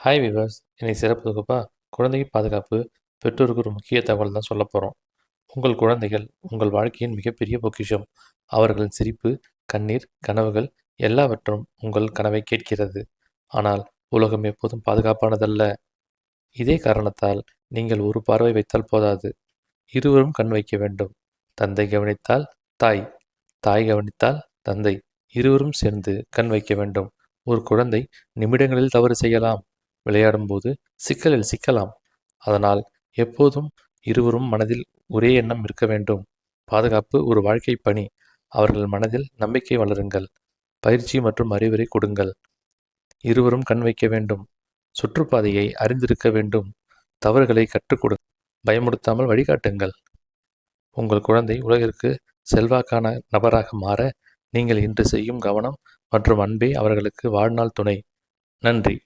Hi viewers, இன்னைக்கு சிறப்பு தொகுப்பா குழந்தை பாதுகாப்பு பெற்றோருக்கு ஒரு முக்கிய தகவல் தான் சொல்ல போகிறோம். உங்கள் குழந்தைகள் உங்கள் வாழ்க்கையின் மிகப்பெரிய பொக்கிஷம். அவர்களின் சிரிப்பு, கண்ணீர், கனவுகள் எல்லாவற்றும் உங்கள் கனவை கேட்கிறது. ஆனால் உலகம் எப்போதும் பாதுகாப்பானதல்ல. இதே காரணத்தால் நீங்கள் ஒரு பார்வை வைத்தால் போதாது. இருவரும் கண் வைக்க வேண்டும். தந்தை கவனித்தால் தாய், தாய் கவனித்தால் தந்தை, இருவரும் சேர்ந்து கண் வைக்க வேண்டும். ஒரு குழந்தை நிமிடங்களில் தவறு செய்யலாம். விளையாடும்போது சிக்கலில் சிக்கலாம். அதனால் எப்போதும் இருவரும் மனதில் ஒரே எண்ணம் இருக்க வேண்டும். பாதுகாப்பு ஒரு வாழ்க்கை பணி. அவர்கள் மனதில் நம்பிக்கை வளருங்கள். பயிற்சி மற்றும் அறிவுரை கொடுங்கள். இருவரும் கண் வைக்க வேண்டும். சுற்றுப்பாதையை அறிந்திருக்க வேண்டும். தவறுகளை கற்றுக் கொடுங்கள். பயமுறுத்தாமல் வழிகாட்டுங்கள். உங்கள் குழந்தை உலகிற்கு செல்வாக்கான நபராக மாற நீங்கள் இன்று செய்யும் கவனம் மற்றும் அன்பே அவர்களுக்கு வாழ்நாள் துணை. நன்றி.